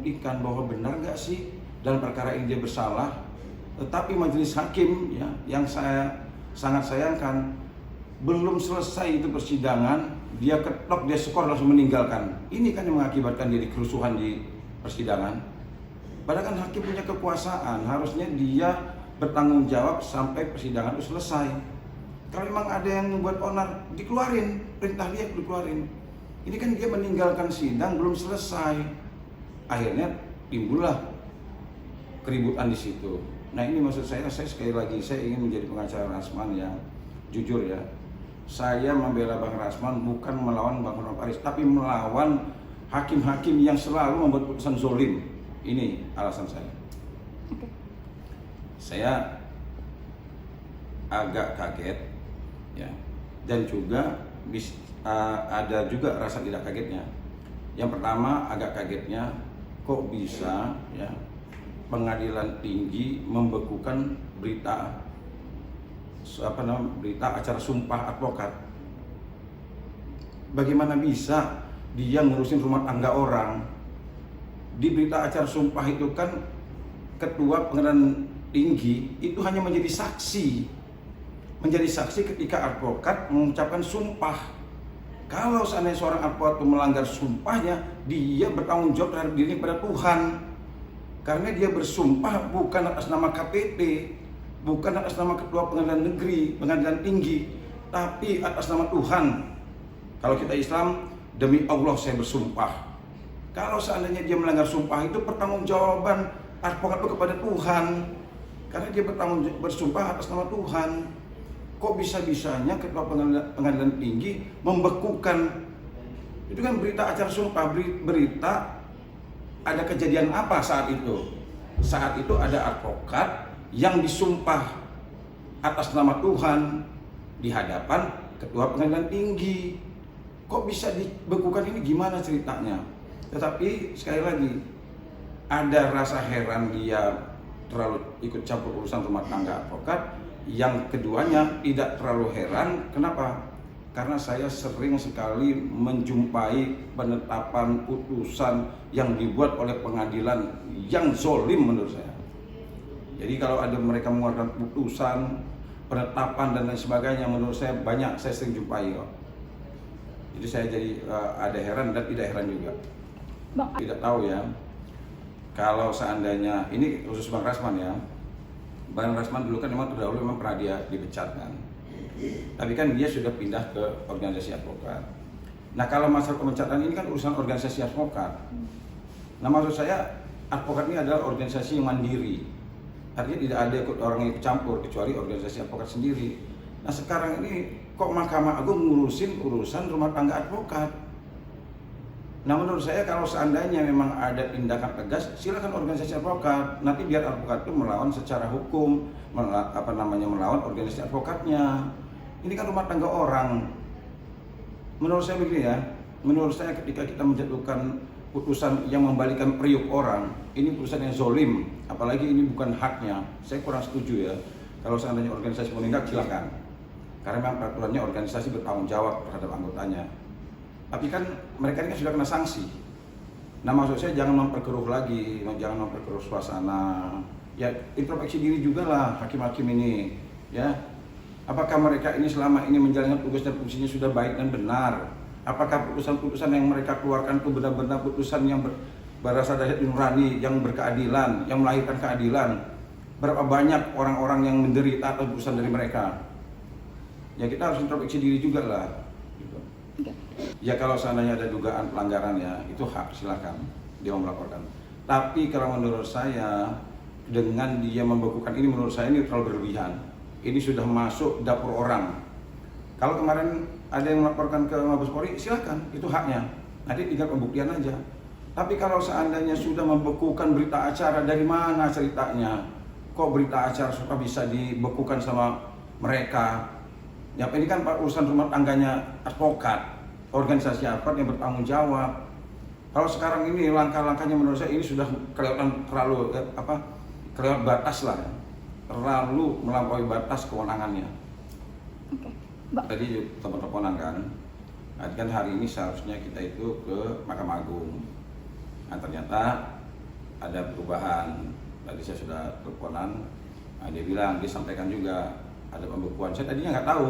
membuktikan bahwa benar nggak sih dalam perkara ini dia bersalah. Tetapi majelis hakim ya, yang saya sangat sayangkan, belum selesai itu persidangan, dia ketok, dia skor langsung meninggalkan. Ini kan yang mengakibatkan jadi kerusuhan di persidangan. Padahal kan hakim punya kekuasaan, harusnya dia bertanggung jawab sampai persidangan itu selesai. Kalau memang ada yang membuat onar, dikeluarin, perintah dia dikeluarin. Ini kan dia meninggalkan sidang belum selesai. Akhirnya timbullah keributan di situ. Nah ini maksud saya sekali lagi, saya ingin menjadi pengacara Rasman yang jujur ya. Saya membela Bang Rasman bukan melawan Bang Hotmar Paris, tapi melawan hakim-hakim yang selalu membuat putusan zolim. Ini alasan saya. Saya agak kaget ya, dan juga ada juga rasa tidak kagetnya. Yang pertama agak kagetnya, kok bisa ya pengadilan tinggi membekukan berita acara sumpah advokat. Bagaimana bisa dia ngurusin rumah tangga orang? Di berita acara sumpah itu kan ketua pengadilan tinggi itu hanya menjadi saksi ketika advokat mengucapkan sumpah. Kalau seandainya seorang advokat itu melanggar sumpahnya, dia bertanggung jawab terhadap dirinya kepada Tuhan, karena dia bersumpah bukan atas nama KPT, bukan atas nama ketua pengadilan negeri, pengadilan tinggi, tapi atas nama Tuhan. Kalau kita Islam, demi Allah saya bersumpah. Kalau seandainya dia melanggar sumpah, itu pertanggungjawaban advokat itu kepada Tuhan, karena dia bersumpah atas nama Tuhan. Kok bisa-bisanya ketua pengadilan tinggi membekukan? Itu kan berita acara sumpah, berita ada kejadian apa saat itu? Saat itu ada advokat yang disumpah atas nama Tuhan di hadapan ketua pengadilan tinggi. Kok bisa dibekukan, ini gimana ceritanya? Tetapi sekali lagi, ada rasa heran dia terlalu ikut campur urusan rumah tangga advokat. Yang keduanya tidak terlalu heran, kenapa? Karena saya sering sekali menjumpai penetapan putusan yang dibuat oleh pengadilan yang zolim menurut saya. Jadi kalau ada mereka mengeluarkan putusan, penetapan dan lain sebagainya, menurut saya banyak saya sering jumpai kok. Jadi saya jadi ada heran dan tidak heran juga. Tidak tahu ya, kalau seandainya, ini khusus Bang Rasman ya, Bang Rasman dulu kan memang terdahulu memang pernah dia dipecat kan, tapi kan dia sudah pindah ke organisasi advokat. Nah kalau masalah pemecatan ini kan urusan organisasi advokat. Nah maksud saya, advokat ini adalah organisasi yang mandiri, artinya tidak ada orang yang campur kecuali organisasi advokat sendiri. Nah sekarang ini kok Mahkamah Agung ngurusin urusan rumah tangga advokat? Nah menurut saya kalau seandainya memang ada tindakan tegas, silakan organisasi advokat. Nanti biar advokat itu melawan secara hukum, melawan organisasi advokatnya. Ini kan rumah tangga orang. Menurut saya begini ya, menurut saya ketika kita menjatuhkan putusan yang membalikan periuk orang, ini putusan yang zolim, apalagi ini bukan haknya. Saya kurang setuju ya. Kalau seandainya organisasi menindak, silakan. Karena memang peraturannya organisasi bertanggung jawab terhadap anggotanya. Tapi kan mereka ini kan sudah kena sanksi. Nah maksud saya jangan memperkeruh lagi, jangan memperkeruh suasana. Ya introspeksi diri juga lah hakim-hakim ini. Ya, apakah mereka ini selama ini menjalankan tugas dan fungsinya sudah baik dan benar? Apakah putusan-putusan yang mereka keluarkan itu benar-benar putusan yang berasal dari nurani, yang berkeadilan, yang melahirkan keadilan? Berapa banyak orang-orang yang menderita atas putusan dari mereka? Ya kita harus introspeksi diri juga lah. Ya kalau seandainya ada dugaan pelanggaran ya itu hak, silakan dia mau melaporkan. Tapi kalau menurut saya dengan dia membekukan ini, menurut saya ini terlalu berlebihan. Ini sudah masuk dapur orang. Kalau kemarin ada yang melaporkan ke Mabes Polri, silakan, itu haknya. Nanti tinggal pembuktian aja. Tapi kalau seandainya sudah membekukan berita acara, dari mana ceritanya? Kok berita acara suka bisa dibekukan sama mereka? Ya ini kan urusan rumah tangganya advokat. Organisasi advokat yang bertanggung jawab. Kalau sekarang ini langkah-langkahnya menurut saya ini sudah kelihatan terlalu kelewat batas lah, terlalu melampaui batas kewenangannya. Tadi telepon-teleponan kan, hari ini seharusnya kita itu ke Mahkamah Agung. Nah ternyata ada perubahan. Tadi saya sudah teleponan, nah, dia bilang, dia sampaikan juga ada pembukuan. Saya tadinya nggak tahu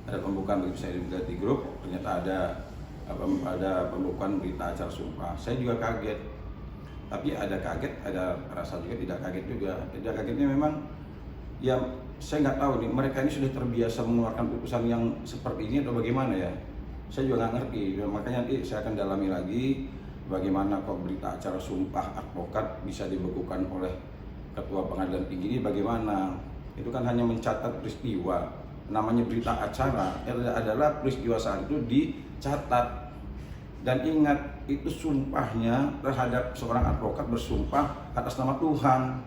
ada pembukuan, begitu saya lihat di grup ternyata ada pembukuan berita acara sumpah. Saya juga kaget, tapi ada kaget, ada rasa juga tidak kaget juga. Tidak kagetnya memang ya saya nggak tahu nih, mereka ini sudah terbiasa mengeluarkan putusan yang seperti ini atau bagaimana ya. Saya juga nggak ngerti, makanya nanti saya akan dalami lagi bagaimana kok berita acara sumpah advokat bisa dibekukan oleh Ketua Pengadilan Tinggi ini bagaimana. Itu kan hanya mencatat peristiwa, namanya berita acara adalah peristiwa saat itu dicatat. Dan ingat, itu sumpahnya terhadap seorang advokat bersumpah atas nama Tuhan.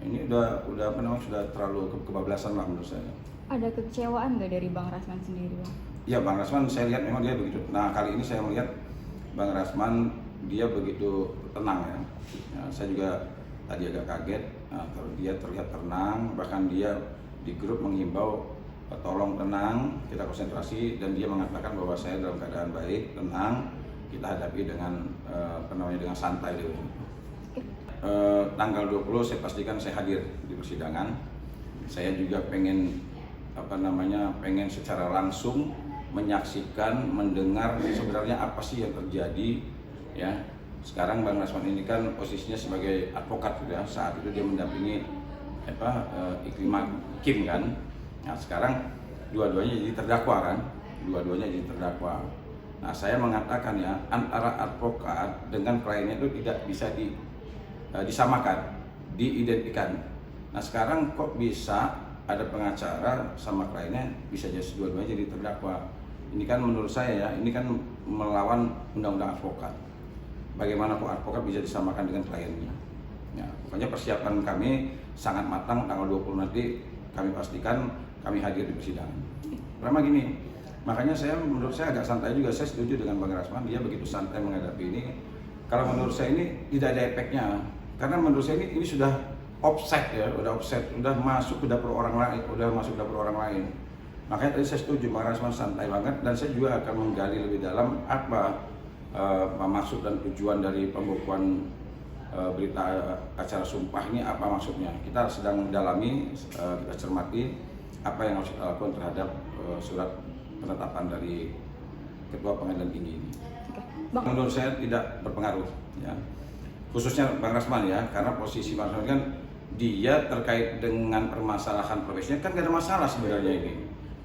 Ini udah apa namanya, sudah terlalu kebablasan lah menurut saya. Ada kekecewaan nggak dari Bang Rasman sendiri, Bang? Ya, Bang Rasman saya lihat memang dia begitu. Nah, kali ini saya melihat Bang Rasman dia begitu tenang ya. Saya juga tadi agak kaget. Nah, dia terlihat tenang, bahkan dia di grup menghimbau tolong tenang, kita konsentrasi, dan dia mengatakan bahwa saya dalam keadaan baik, tenang, kita hadapi dengan dengan santai dulu. Tanggal 20 saya pastikan saya hadir di persidangan. Saya juga pengen pengen secara langsung menyaksikan, mendengar sebenarnya apa sih yang terjadi ya. Sekarang Bang Rasman ini kan posisinya sebagai advokat ya, saat itu dia mendampingi Iklim Hakim kan. Nah, sekarang dua-duanya jadi terdakwa kan, dua-duanya jadi terdakwa. Nah, saya mengatakan ya, antara advokat dengan kliennya itu tidak bisa disamakan, diidentikan. Nah, sekarang kok bisa ada pengacara sama kliennya bisa jadi dua-duanya jadi terdakwa. Ini kan menurut saya ya, ini kan melawan undang-undang advokat. Bagaimana kok advokat bisa disamakan dengan kliennya? Ya, pokoknya persiapan kami sangat matang. Tanggal 20 nanti kami pastikan kami hadir di persidangan. Pertama gini, makanya menurut saya agak santai juga. Saya setuju dengan Bang Rasman, dia begitu santai menghadapi ini. Kalau menurut saya ini tidak ada efeknya, karena menurut saya ini sudah offset ya, udah masuk ke dapur orang lain, Makanya tadi saya setuju, Bang Rasman santai banget, dan saya juga akan menggali lebih dalam apa maksud dan tujuan dari pembukuan berita acara sumpah ini, apa maksudnya. Kita sedang mendalami, kita cermati apa yang harus kita lakukan terhadap surat penetapan dari Ketua Pengadilan Tinggi ini. Menurut saya tidak berpengaruh ya, khususnya Bang Rasman ya, karena posisi Bang Rasman kan dia terkait dengan permasalahan profesinya kan gak ada masalah sebenarnya ini.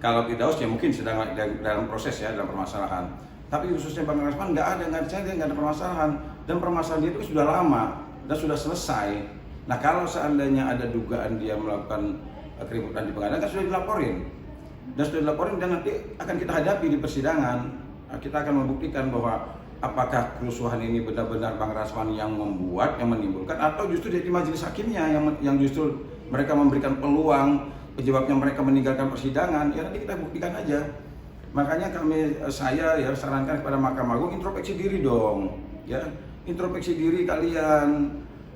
Kalau Firdaus ya mungkin sedang dalam proses ya, dalam permasalahan. Tapi khususnya Bang Rasman nggak ada permasalahan, dan permasalahan dia itu sudah lama dan sudah selesai. Nah, kalau seandainya ada dugaan dia melakukan keributan di pengadilan kan sudah dilaporin dan nanti akan kita hadapi di persidangan. Nah, kita akan membuktikan bahwa apakah kerusuhan ini benar-benar Bang Rasman yang membuat, yang menimbulkan, atau justru dari majelis hakimnya yang justru mereka memberikan peluang, penyebabnya mereka meninggalkan persidangan. Ya nanti kita buktikan aja. Makanya saya sarankan kepada Mahkamah Agung, introspeksi diri dong, ya, introspeksi diri kalian.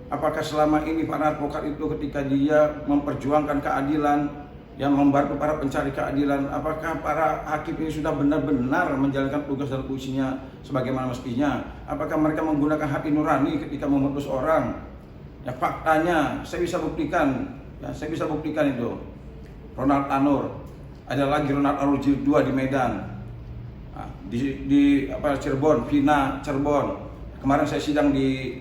Apakah selama ini para advokat itu ketika dia memperjuangkan keadilan, yang membantu para pencari keadilan, apakah para hakim ini sudah benar-benar menjalankan tugas dan fungsinya sebagaimana mestinya? Apakah mereka menggunakan hati nurani ketika memutus orang? Ya, faktanya saya bisa buktikan, itu. Ronald Tanur, ada lagi Ronald Arujil 2 di Medan, nah, di Cirebon, Vina Cirebon. Kemarin saya sidang di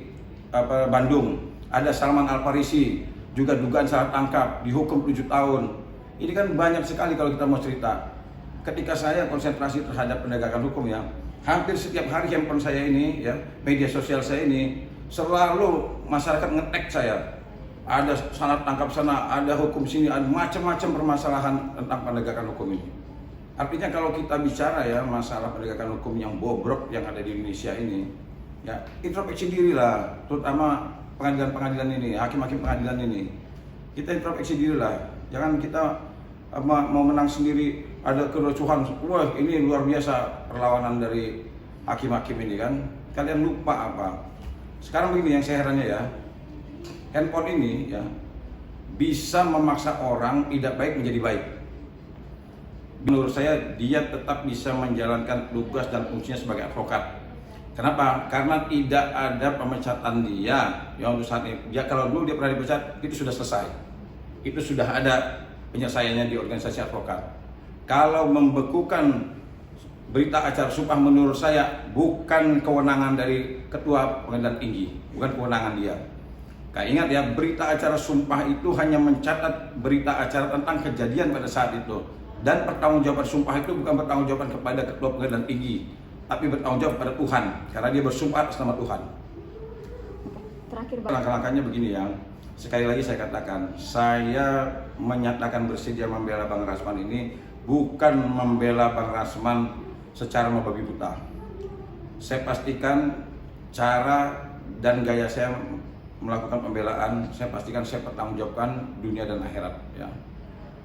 Bandung, ada Salman Al Farisi, juga dugaan salah tangkap, dihukum 7 tahun. Ini kan banyak sekali kalau kita mau cerita. Ketika saya konsentrasi terhadap penegakan hukum ya, hampir setiap hari handphone saya ini ya, media sosial saya ini selalu masyarakat nge-tag saya. Ada salah tangkap sana, ada hukum sini, ada macam-macam permasalahan tentang penegakan hukum ini. Artinya kalau kita bicara ya masalah penegakan hukum yang bobrok yang ada di Indonesia ini, ya introspeksi diri lah, terutama pengadilan-pengadilan ini, hakim-hakim pengadilan ini. Kita introspeksi diri lah, jangan kita mau menang sendiri, ada kerusuhan, wah ini luar biasa perlawanan dari hakim-hakim ini kan. Kalian lupa apa? Sekarang begini yang saya herannya ya, handphone ini ya bisa memaksa orang tidak baik menjadi baik. Menurut saya dia tetap bisa menjalankan tugas dan fungsinya sebagai advokat. Kenapa? Karena tidak ada pemecatan dia yang untuk saat ini. Dia kalau dulu dia pernah dipecat, itu sudah selesai. Itu sudah ada penyelesaiannya di organisasi advokat. Kalau membekukan berita acara sumpah menurut saya bukan kewenangan dari Ketua Pengadilan Tinggi, bukan kewenangan dia. Ingat ya, berita acara sumpah itu hanya mencatat berita acara tentang kejadian pada saat itu. Dan pertanggungjawaban sumpah itu bukan pertanggungjawaban kepada Ketua Pengadilan Tinggi, tapi bertanggung jawab pada Tuhan, karena dia bersumpah atas nama Tuhan. Terakhir Bang. Langkah-langkahnya begini ya. Sekali lagi saya katakan, saya menyatakan bersedia membela Bang Rasman ini bukan membela Bang Rasman secara membabi buta. Saya pastikan cara dan gaya saya melakukan pembelaan, saya pastikan saya pertanggungjawabkan dunia dan akhirat ya.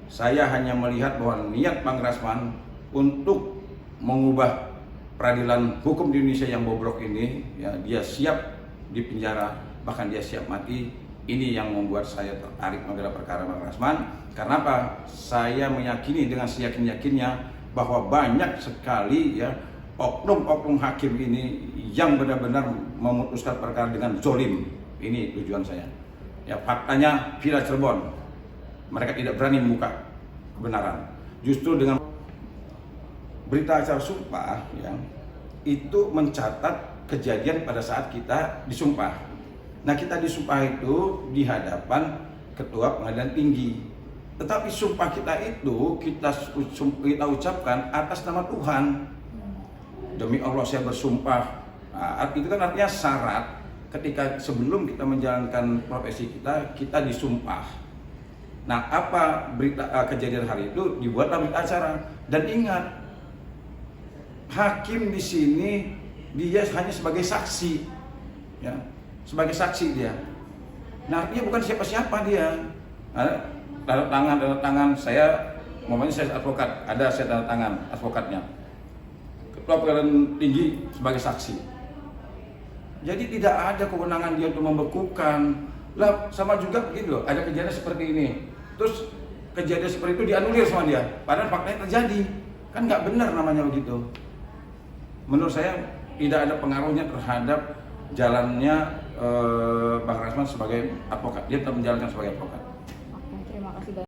Saya hanya melihat bahwa niat Bang Rasman untuk mengubah peradilan hukum di Indonesia yang bobrok ini ya, dia siap di penjara, bahkan dia siap mati. Ini yang membuat saya tertarik membela perkara Bang Rasman. Karena apa? Saya meyakini dengan seyakin-yakinnya bahwa banyak sekali ya oknum-oknum hakim ini yang benar-benar memutuskan perkara dengan zolim. Ini tujuan saya. Ya, faktanya Villa Cirebon, mereka tidak berani membuka kebenaran. Justru dengan berita acara sumpah ya, itu mencatat kejadian pada saat kita disumpah. Nah, kita disumpah itu di hadapan Ketua Pengadilan Tinggi. Tetapi sumpah kita itu kita ucapkan atas nama Tuhan. Demi Allah saya bersumpah. Nah, itu kan artinya syarat ketika sebelum kita menjalankan profesi kita disumpah. Nah, apa berita kejadian hari itu dibuatlah berita acara. Dan ingat, hakim di sini dia hanya sebagai saksi, ya, sebagai saksi dia. Nah, dia bukan siapa-siapa dia. Tanda tangan saya, momennya saya advokat, ada saya tanda tangan advokatnya. Ketua Pengadilan Tinggi sebagai saksi. Jadi tidak ada kewenangan dia untuk membekukan. Lah, sama juga begitu loh, ada kejadian seperti ini. Terus kejadian seperti itu dianulir sama dia, padahal faktanya terjadi. Kan nggak benar namanya begitu. Menurut saya tidak ada pengaruhnya terhadap jalannya Bang Rasman sebagai advokat. Dia tetap menjalankan sebagai advokat.